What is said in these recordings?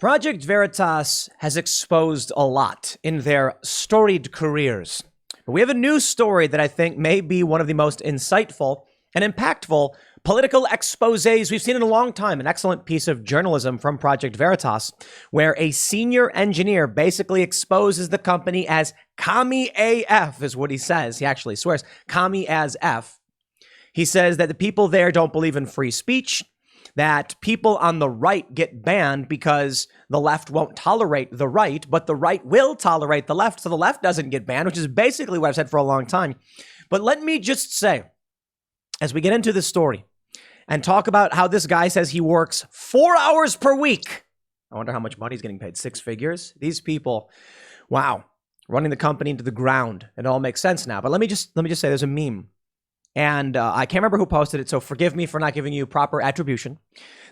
Project Veritas has exposed a lot in their storied careers. But we have a new story that I think may be one of the most insightful and impactful political exposés we've seen in a long time. An excellent piece of journalism from Project Veritas, where a senior engineer basically exposes the company as COMMIE AF, is what he says. He actually swears, COMMIE as F. He says that the people there don't believe in free speech, that people on the right get banned because the left won't tolerate the right, but the right will tolerate the left, so the left doesn't get banned, which is basically what I've said for a long time. But let me just say, as we get into this story and talk about how this guy says he works 4 hours per week. I wonder how much money he's getting paid. 6 figures? These people, wow, running the company into the ground. It all makes sense now. But let me just say there's a meme. And I can't remember who posted it, so forgive me for not giving you proper attribution.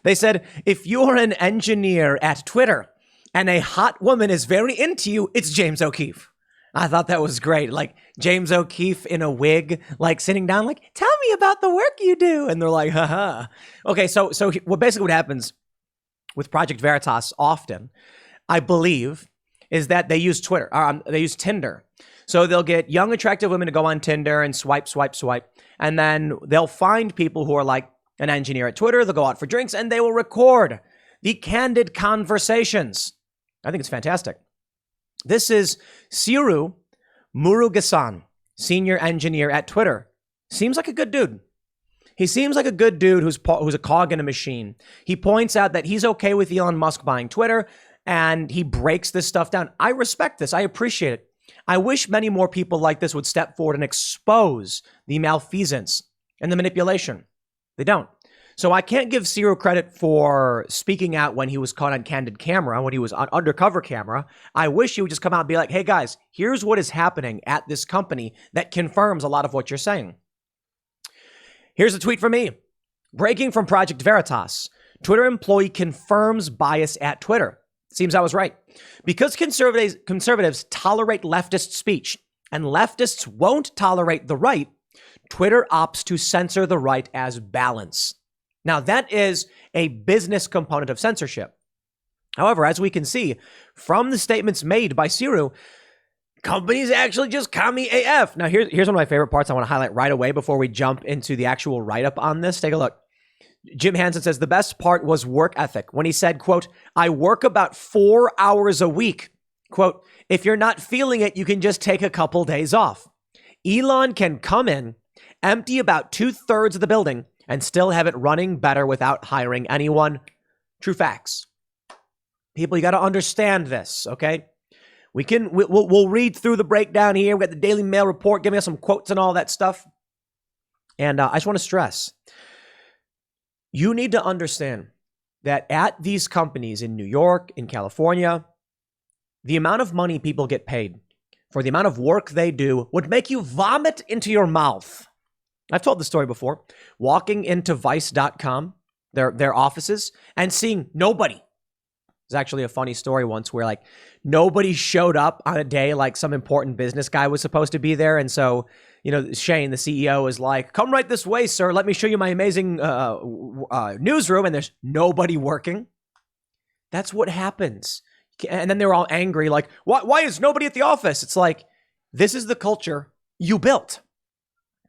They said, if you're an engineer at Twitter and a hot woman is very into you, it's James O'Keefe. I thought that was great. Like James O'Keefe in a wig, like sitting down, like, tell me about the work you do. And they're like, haha. Okay, so basically what happens with Project Veritas often, I believe, is that they use Twitter, they use Tinder. So they'll get young, attractive women to go on Tinder and swipe. And then they'll find people who are like an engineer at Twitter. They'll go out for drinks and they will record the candid conversations. I think it's fantastic. This is Siru Murugesan, senior engineer at Twitter. Seems like a good dude. He seems like a good dude who's a cog in a machine. He points out that he's okay with Elon Musk buying Twitter and he breaks this stuff down. I respect this. I appreciate it. I wish many more people like this would step forward and expose the malfeasance and the manipulation. They don't. So I can't give Ciro credit for speaking out when he was caught on candid camera, when he was on undercover camera. I wish he would just come out and be like, hey guys, here's what is happening at this company that confirms a lot of what you're saying. Here's a tweet from me. Breaking from Project Veritas. Twitter employee confirms bias at Twitter. Seems I was right. Because conservatives tolerate leftist speech and leftists won't tolerate the right, Twitter opts to censor the right as balance. Now, that is a business component of censorship. However, as we can see from the statements made by Siru, companies actually just COMMIE AF. Now, here's one of my favorite parts I want to highlight right away before we jump into the actual write-up on this. Take a look. Jim Hansen says the best part was work ethic when he said, quote, I work about 4 hours a week. Quote, if you're not feeling it, you can just take a couple days off. Elon can come in, empty about 2/3 of the building and still have it running better without hiring anyone. True facts. People, you got to understand this, okay? We'll read through the breakdown here. We got the Daily Mail report giving us some quotes and all that stuff. And I just want to stress, you need to understand that at these companies in New York, in California, the amount of money people get paid for the amount of work they do would make you vomit into your mouth. I've told the story before. Walking into Vice.com, their offices, and seeing nobody. There's actually a funny story once where like nobody showed up on a day like some important business guy was supposed to be there. And so, you know, Shane, the CEO, is like, come right this way, sir. Let me show you my amazing newsroom. And there's nobody working. That's what happens. And then they're all angry, like, why is nobody at the office? It's like, this is the culture you built.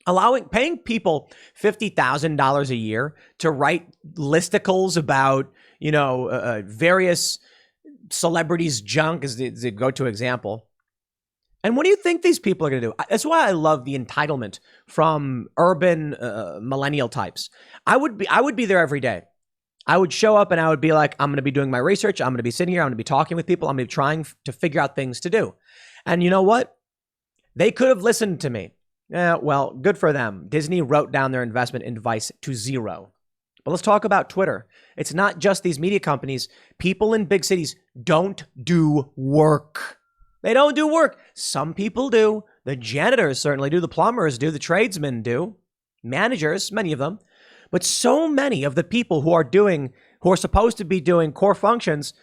Paying people $50,000 a year to write listicles about, you know, various celebrities' junk is the go-to example. And what do you think these people are going to do? That's why I love the entitlement from urban millennial types. I would be there every day. I would show up and I would be like, I'm going to be doing my research. I'm going to be sitting here. I'm going to be talking with people. I'm going to be trying to figure out things to do. And you know what? They could have listened to me. Yeah, well, good for them. Disney wrote down their investment in Vice to zero. But let's talk about Twitter. It's not just these media companies. People in big cities don't do work. They don't do work. Some people do. The janitors certainly do. The plumbers do. The tradesmen do. Managers, many of them. But so many of the people who are supposed to be doing core functions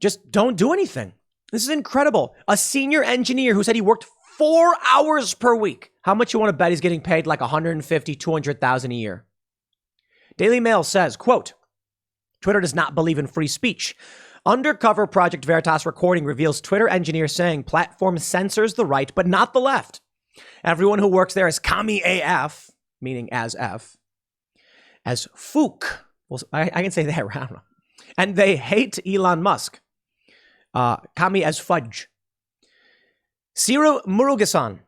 just don't do anything. This is incredible. A senior engineer who said he worked 4 hours per week. How much you want to bet he's getting paid? Like $150,000, $200,000 a year. Daily Mail says, quote, Twitter does not believe in free speech. Undercover Project Veritas recording reveals Twitter engineer saying platform censors the right, but not the left. Everyone who works there is COMMIE AF, meaning as F, as Fook. Well, I can say that, I don't know. And they hate Elon Musk. COMMIE as Fudge. Ciro Murugesan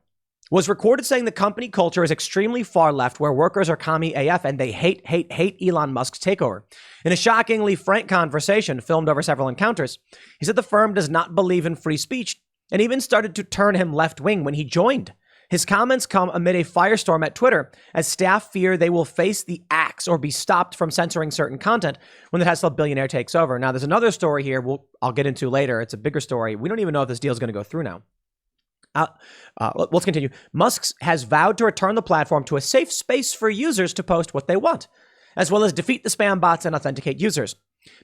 was recorded saying the company culture is extremely far left, where workers are COMMIE AF and they hate Elon Musk's takeover. In a shockingly frank conversation filmed over several encounters, he said the firm does not believe in free speech and even started to turn him left-wing when he joined. His comments come amid a firestorm at Twitter as staff fear they will face the axe or be stopped from censoring certain content when the Tesla billionaire takes over. Now, there's another story here I'll get into later. It's a bigger story. We don't even know if this deal is going to go through now. Let's continue. Musk has vowed to return the platform to a safe space for users to post what they want, as well as defeat the spam bots and authenticate users.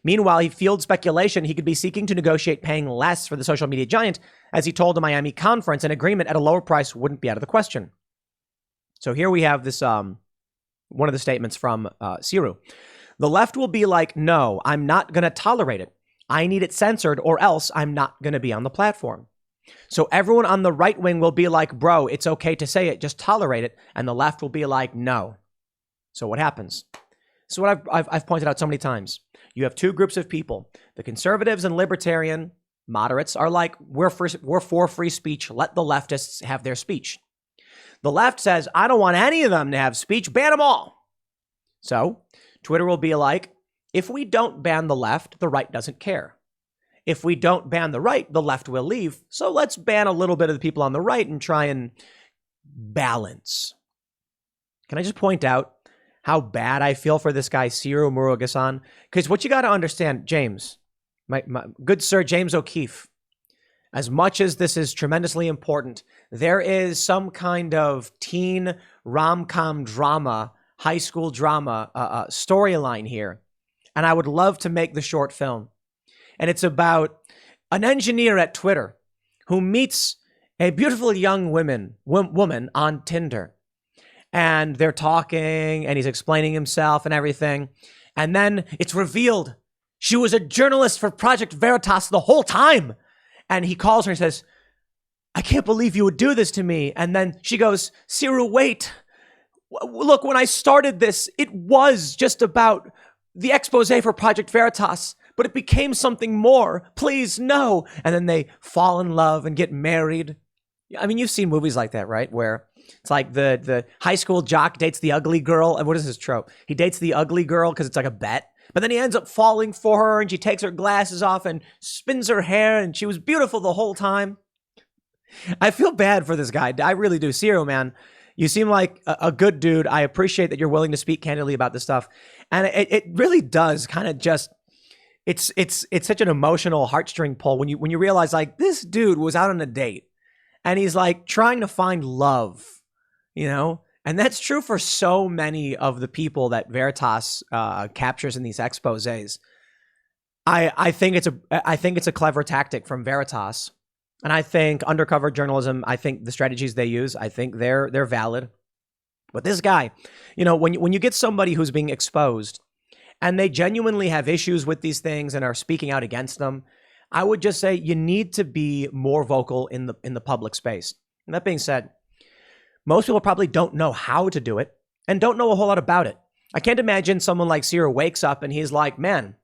Meanwhile, he fueled speculation he could be seeking to negotiate paying less for the social media giant, as he told a Miami conference an agreement at a lower price wouldn't be out of the question. So here we have this, one of the statements from Ciro. The left will be like, no, I'm not going to tolerate it. I need it censored or else I'm not going to be on the platform. So everyone on the right wing will be like, bro, it's okay to say it, just tolerate it. And the left will be like, no. So what happens? This is what I've pointed out so many times. You have two groups of people. The conservatives and libertarian moderates are like, we're for free speech. Let the leftists have their speech. The left says, I don't want any of them to have speech. Ban them all. So Twitter will be like, if we don't ban the left, the right doesn't care. If we don't ban the right, the left will leave. So let's ban a little bit of the people on the right and try and balance. Can I just point out how bad I feel for this guy, Ciro Murugesan? Because what you got to understand, James, my good sir, James O'Keefe, as much as this is tremendously important, there is some kind of teen rom-com drama, high school drama storyline here. And I would love to make the short film. And it's about an engineer at Twitter who meets a beautiful young woman on Tinder. And they're talking and he's explaining himself and everything. And then it's revealed she was a journalist for Project Veritas the whole time. And he calls her and says, I can't believe you would do this to me. And then she goes, Ciro, wait. Look, when I started this, it was just about the expose for Project Veritas, but it became something more. Please, no. And then they fall in love and get married. I mean, you've seen movies like that, right? Where it's like the high school jock dates the ugly girl. And what is his trope? He dates the ugly girl because it's like a bet. But then he ends up falling for her and she takes her glasses off and spins her hair and she was beautiful the whole time. I feel bad for this guy. I really do. Ciro, man, you seem like a good dude. I appreciate that you're willing to speak candidly about this stuff. And it really does kind of just, it's such an emotional heartstring pull when you realize like this dude was out on a date and he's like trying to find love, you know? And that's true for so many of the people that Veritas captures in these exposés. I think it's a clever tactic from Veritas. And I think undercover journalism, I think the strategies they use, I think they're valid. But this guy, you know, when you get somebody who's being exposed and they genuinely have issues with these things and are speaking out against them, I would just say you need to be more vocal in the public space. And that being said, most people probably don't know how to do it and don't know a whole lot about it. I can't imagine someone like Ciro wakes up and he's like, man,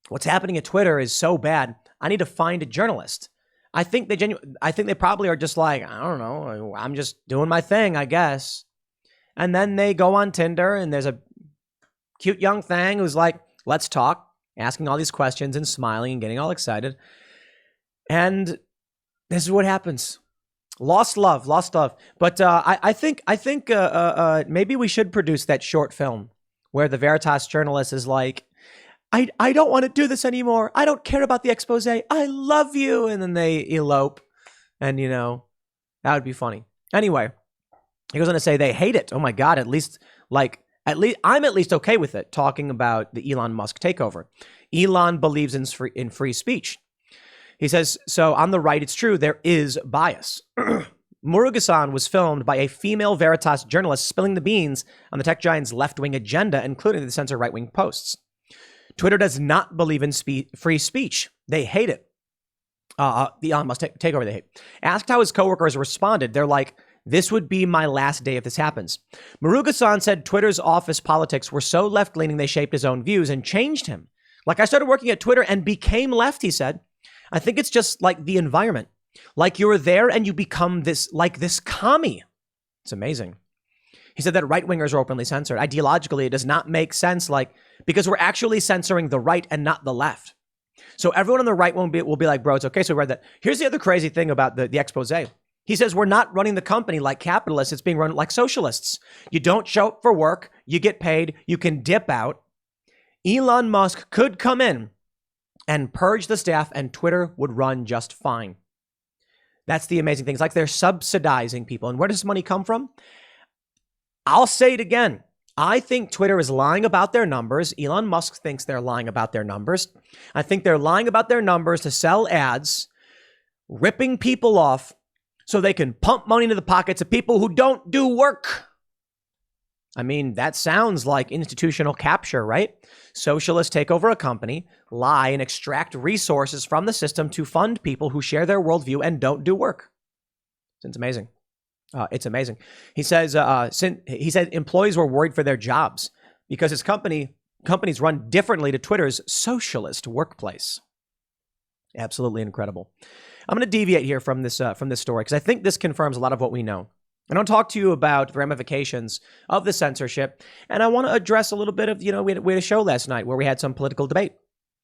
what's happening at Twitter is so bad. I need to find a journalist. I think they probably are just like, I don't know, I'm just doing my thing, I guess. And then they go on Tinder and there's a cute young thing who's like, let's talk, asking all these questions and smiling and getting all excited. And this is what happens. Lost love. But I think maybe we should produce that short film where the Veritas journalist is like, I don't want to do this anymore. I don't care about the expose. I love you. And then they elope. And, you know, that would be funny. Anyway, he goes on to say they hate it. Oh, my God. At least I'm at least okay with it, talking about the Elon Musk takeover. Elon believes in free speech. He says, so on the right, it's true, there is bias. Murugesan was filmed by a female Veritas journalist spilling the beans on the tech giant's left-wing agenda, including the censor right-wing posts. Twitter does not believe in free speech. They hate it. The Elon Musk takeover they hate. Asked how his coworkers responded, they're like, this would be my last day if this happens. Muruga-san said Twitter's office politics were so left-leaning they shaped his own views and changed him. Like, I started working at Twitter and became left, he said. I think it's just like the environment. Like you're there and you become this commie. It's amazing. He said that right-wingers are openly censored. Ideologically, it does not make sense, because we're actually censoring the right and not the left. So everyone on the right will be like, bro, it's okay. So we read that. Here's the other crazy thing about the expose. He says, we're not running the company like capitalists. It's being run like socialists. You don't show up for work. You get paid. You can dip out. Elon Musk could come in and purge the staff and Twitter would run just fine. That's the amazing thing. It's like they're subsidizing people. And where does this money come from? I'll say it again. I think Twitter is lying about their numbers. Elon Musk thinks they're lying about their numbers. I think they're lying about their numbers to sell ads, ripping people off so they can pump money into the pockets of people who don't do work. I mean, that sounds like institutional capture, right? Socialists take over a company, lie, and extract resources from the system to fund people who share their worldview and don't do work. It's amazing. It's amazing. He says employees were worried for their jobs because his companies run differently to Twitter's socialist workplace. Absolutely incredible. I'm going to deviate here from this story because I think this confirms a lot of what we know. I don't talk to you about the ramifications of the censorship, and I want to address a little bit of, we had a show last night where we had some political debate.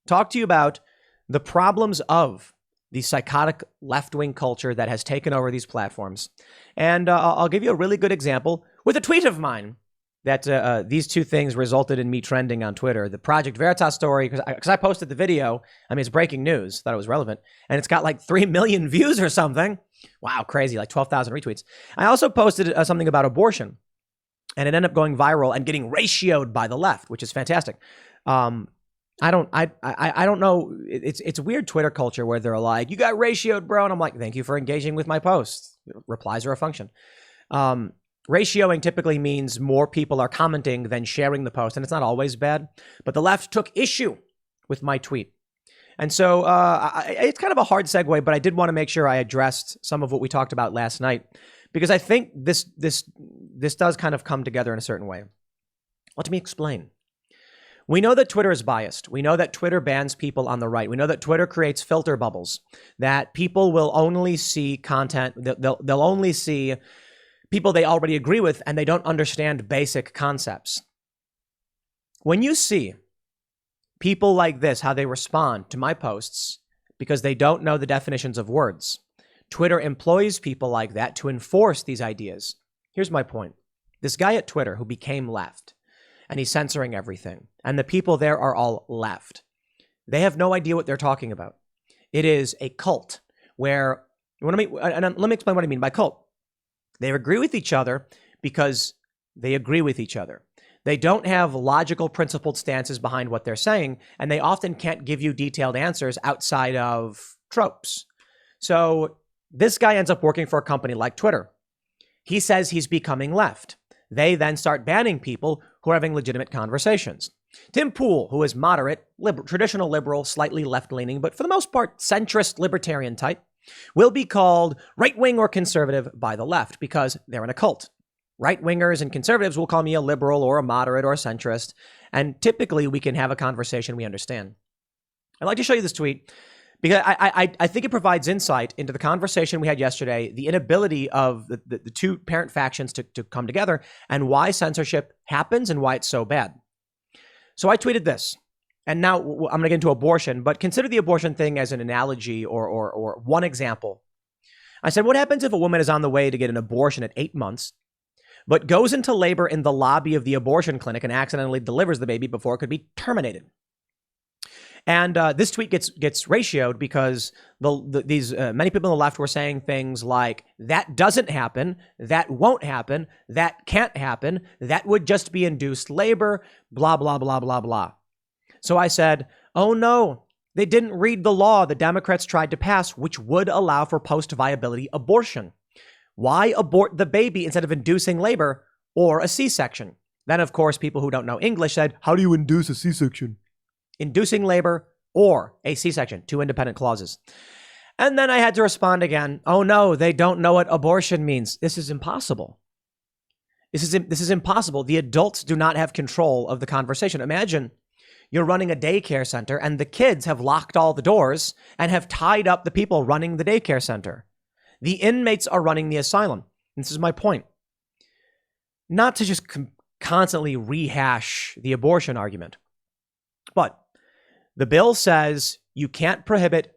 Talk to you about the problems of the psychotic left-wing culture that has taken over these platforms. And I'll give you a really good example with a tweet of mine that these two things resulted in me trending on Twitter. The Project Veritas story, because I posted the video. I mean, it's breaking news. Thought it was relevant. And it's got like 3 million views or something. Wow, crazy, like 12,000 retweets. I also posted something about abortion. And it ended up going viral and getting ratioed by the left, which is fantastic. I don't know. It's weird Twitter culture where they're like, you got ratioed, bro. And I'm like, thank you for engaging with my post. Replies are a function. Ratioing typically means more people are commenting than sharing the post. And it's not always bad. But the left took issue with my tweet. And so it's kind of a hard segue, but I did want to make sure I addressed some of what we talked about last night, because I think this does kind of come together in a certain way. Let me explain. We know that Twitter is biased. We know that Twitter bans people on the right. We know that Twitter creates filter bubbles, that people will only see content, they'll only see people they already agree with, and they don't understand basic concepts. When you see people like this, how they respond to my posts because they don't know the definitions of words, Twitter employs people like that to enforce these ideas. Here's my point. This guy at Twitter who became left, and he's censoring everything, and the people there are all left. They have no idea what they're talking about. It is a cult where, let me explain what I mean by cult. They agree with each other because they agree with each other. They don't have logical, principled stances behind what they're saying, and they often can't give you detailed answers outside of tropes. So this guy ends up working for a company like Twitter. He says he's becoming left. They then start banning people who are having legitimate conversations. Tim Pool, who is moderate, traditional liberal, slightly left-leaning, but for the most part, centrist libertarian type, will be called right-wing or conservative by the left because they're in a cult. Right-wingers and conservatives will call me a liberal or a moderate or a centrist, and typically we can have a conversation we understand. I'd like to show you this tweet because I think it provides insight into the conversation we had yesterday, the inability of the two parent factions to come together, and why censorship happens and why it's so bad. So I tweeted this. And now I'm going to get into abortion, but consider the abortion thing as an analogy or one example. I said, what happens if a woman is on the way to get an abortion at 8 months, but goes into labor in the lobby of the abortion clinic and accidentally delivers the baby before it could be terminated? And this tweet gets ratioed because these many people on the left were saying things like, that doesn't happen, that won't happen, that can't happen, that would just be induced labor, blah, blah, blah, blah, blah. So I said, oh no, they didn't read the law the Democrats tried to pass, which would allow for post-viability abortion. Why abort the baby instead of inducing labor or a C-section? Then, of course, people who don't know English said, how do you induce a C-section? inducing labor, or a C-section, 2 independent clauses. And then I had to respond again. Oh no, they don't know what abortion means. This is impossible. This is impossible. The adults do not have control of the conversation. Imagine you're running a daycare center and the kids have locked all the doors and have tied up the people running the daycare center. The inmates are running the asylum. This is my point. Not to just constantly rehash the abortion argument, but the bill says you can't prohibit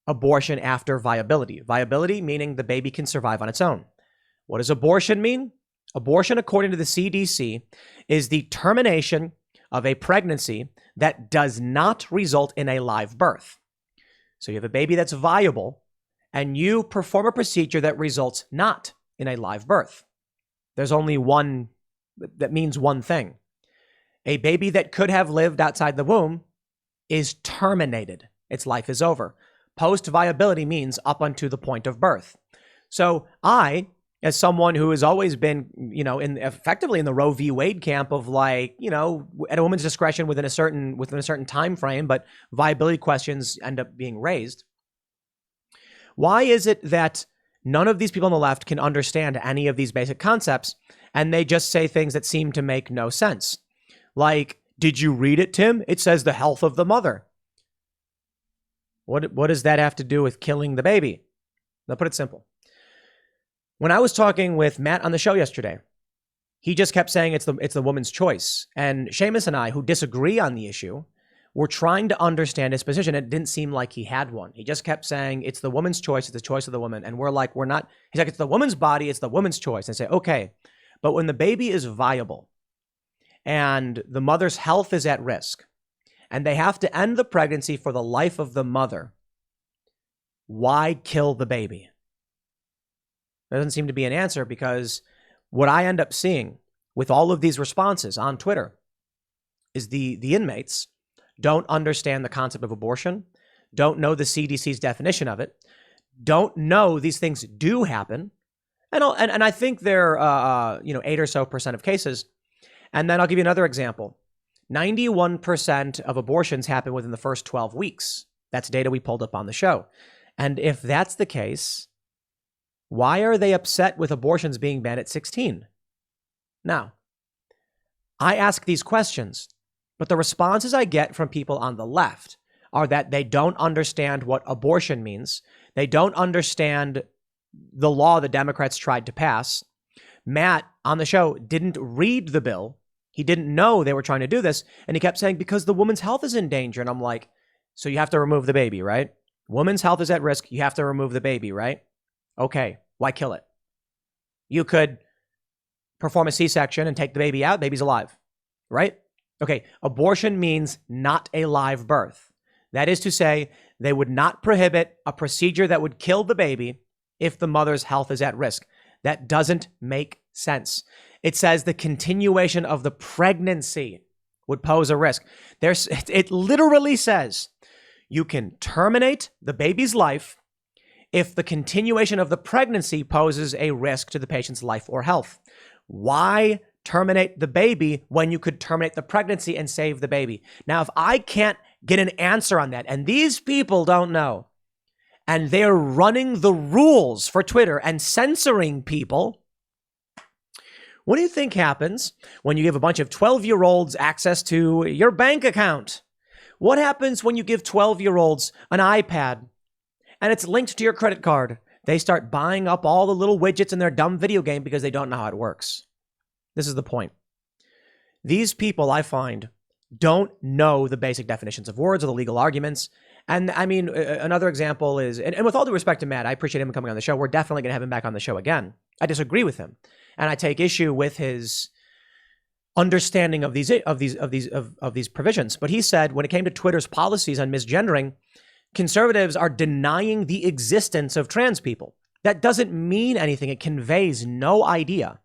abortion after viability. Viability meaning the baby can survive on its own. What does abortion mean? Abortion, according to the CDC, is the termination of a pregnancy that does not result in a live birth. So you have a baby that's viable, and you perform a procedure that results not in a live birth. There's only one that means one thing. A baby that could have lived outside the womb is terminated. Its life is over. Post-viability means up unto the point of birth. So I, as someone who has always been, effectively in the Roe v. Wade camp of at a woman's discretion within a certain time frame, but viability questions end up being raised. Why is it that none of these people on the left can understand any of these basic concepts, and they just say things that seem to make no sense? Like, did you read it, Tim? It says the health of the mother. What does that have to do with killing the baby? I'll put it simple. When I was talking with Matt on the show yesterday, he just kept saying it's the woman's choice. And Seamus and I, who disagree on the issue, were trying to understand his position. It didn't seem like he had one. He just kept saying it's the woman's choice. It's the choice of the woman. And we're not. He's like, it's the woman's body. It's the woman's choice. And I say, okay, but when the baby is viable and the mother's health is at risk, and they have to end the pregnancy for the life of the mother, why kill the baby? There doesn't seem to be an answer, because what I end up seeing with all of these responses on Twitter is the inmates don't understand the concept of abortion, don't know the CDC's definition of it, don't know these things do happen. And I think they're 8 or so % of cases. And then I'll give you another example. 91% of abortions happen within the first 12 weeks. That's data we pulled up on the show. And if that's the case, why are they upset with abortions being banned at 16? Now, I ask these questions, but the responses I get from people on the left are that they don't understand what abortion means. They don't understand the law the Democrats tried to pass. Matt on the show didn't read the bill. He didn't know they were trying to do this. And he kept saying, because the woman's health is in danger. And I'm like, so you have to remove the baby, right? Woman's health is at risk. You have to remove the baby, right? Okay, why kill it? You could perform a C-section and take the baby out. Baby's alive, right? Okay, abortion means not a live birth. That is to say, they would not prohibit a procedure that would kill the baby if the mother's health is at risk. That doesn't make sense. It says the continuation of the pregnancy would pose a risk. It literally says you can terminate the baby's life if the continuation of the pregnancy poses a risk to the patient's life or health. Why terminate the baby when you could terminate the pregnancy and save the baby? Now, if I can't get an answer on that, and these people don't know, and they're running the rules for Twitter and censoring people, what do you think happens when you give a bunch of 12-year-olds access to your bank account? What happens when you give 12-year-olds an iPad and it's linked to your credit card? They start buying up all the little widgets in their dumb video game because they don't know how it works. This is the point. These people, I find, don't know the basic definitions of words or the legal arguments. And I mean, another example is, and with all due respect to Matt, I appreciate him coming on the show. We're definitely going to have him back on the show again. I disagree with him, and I take issue with his understanding of these provisions. But he said when it came to Twitter's policies on misgendering, conservatives are denying the existence of trans people. That doesn't mean anything. It conveys no idea.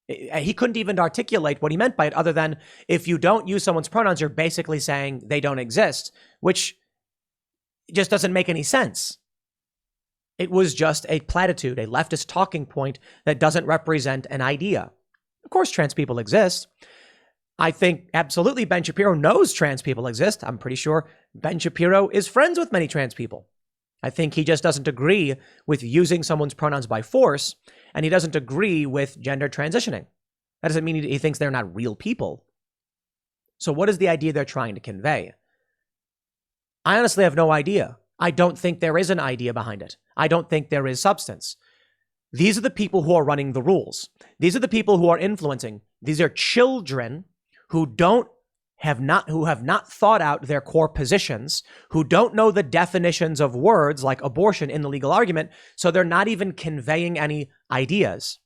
He couldn't even articulate what he meant by it, other than if you don't use someone's pronouns, you're basically saying they don't exist, which just doesn't make any sense. It was just a platitude, a leftist talking point that doesn't represent an idea. Of course, trans people exist. I think absolutely Ben Shapiro knows trans people exist. I'm pretty sure Ben Shapiro is friends with many trans people. I think he just doesn't agree with using someone's pronouns by force, and he doesn't agree with gender transitioning. That doesn't mean he thinks they're not real people. So what is the idea they're trying to convey? I honestly have no idea. I don't think there is an idea behind it. I don't think there is substance. These are the people who are running the rules. These are the people who are influencing. These are children who have not thought out their core positions, who don't know the definitions of words like abortion in the legal argument, so they're not even conveying any ideas.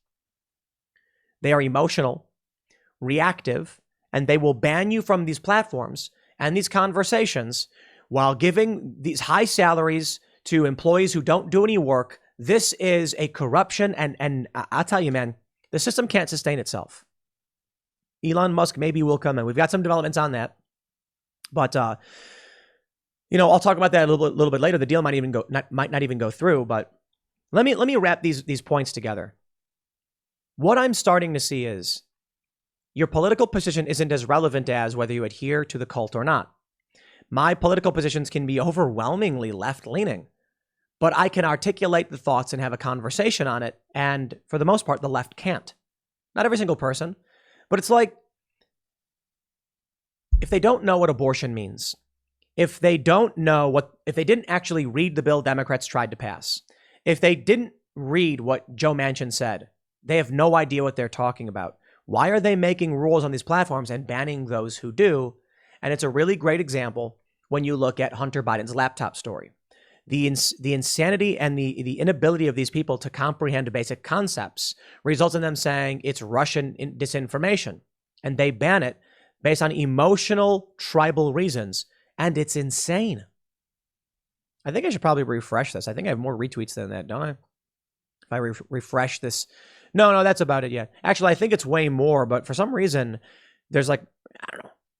They are emotional, reactive, and they will ban you from these platforms and these conversations while giving these high salaries to employees who don't do any work. This is a corruption, and I'll tell you, man, the system can't sustain itself. Elon Musk maybe will come in. We've got some developments on that, but I'll talk about that a little bit later. The deal might not even go through. But let me wrap these points together. What I'm starting to see is your political position isn't as relevant as whether you adhere to the cult or not. My political positions can be overwhelmingly left-leaning, but I can articulate the thoughts and have a conversation on it. And for the most part, the left can't. Not every single person. But it's like, if they don't know what abortion means, if they didn't actually read the bill Democrats tried to pass, if they didn't read what Joe Manchin said, they have no idea what they're talking about. Why are they making rules on these platforms and banning those who do? And it's a really great example when you look at Hunter Biden's laptop story. The insanity and the inability of these people to comprehend basic concepts results in them saying it's Russian disinformation. And they ban it based on emotional, tribal reasons. And it's insane. I think I should probably refresh this. I think I have more retweets than that, don't I? If I refresh this. No, that's about it, yeah. Actually, I think it's way more, but for some reason, there's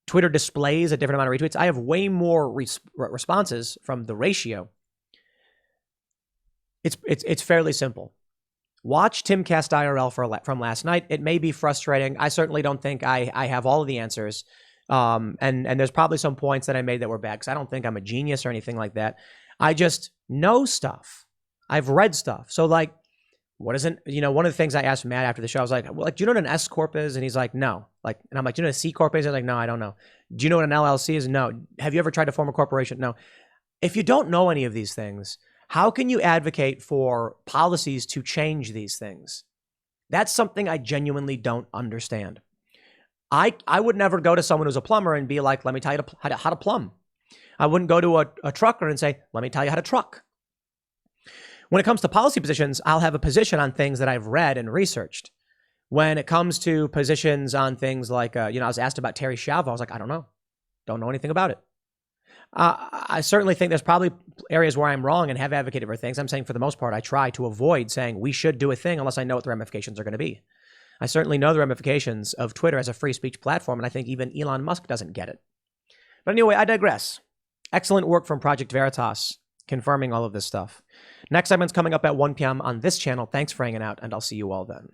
Twitter displays a different amount of retweets. I have way more responses from the ratio. It's fairly simple. Watch Timcast IRL from last night. It may be frustrating. I certainly don't think I have all of the answers. And there's probably some points that I made that were bad because I don't think I'm a genius or anything like that. I just know stuff. I've read stuff. So what isn't, one of the things I asked Matt after the show, I was like, do you know what an S Corp is? And he's like, no. And I'm like, do you know what a C Corp is? I was like, no, I don't know. Do you know what an LLC is? No. Have you ever tried to form a corporation? No. If you don't know any of these things, how can you advocate for policies to change these things? That's something I genuinely don't understand. I would never go to someone who's a plumber and be like, let me tell you how to plumb. I wouldn't go to a trucker and say, let me tell you how to truck. When it comes to policy positions, I'll have a position on things that I've read and researched. When it comes to positions on things like, I was asked about Terry Schiavo. I was like, I don't know. Don't know anything about it. I certainly think there's probably areas where I'm wrong and have advocated for things. I'm saying for the most part, I try to avoid saying we should do a thing unless I know what the ramifications are going to be. I certainly know the ramifications of Twitter as a free speech platform, and I think even Elon Musk doesn't get it. But anyway, I digress. Excellent work from Project Veritas, confirming all of this stuff. Next segment's coming up at 1 p.m. on this channel. Thanks for hanging out, and I'll see you all then.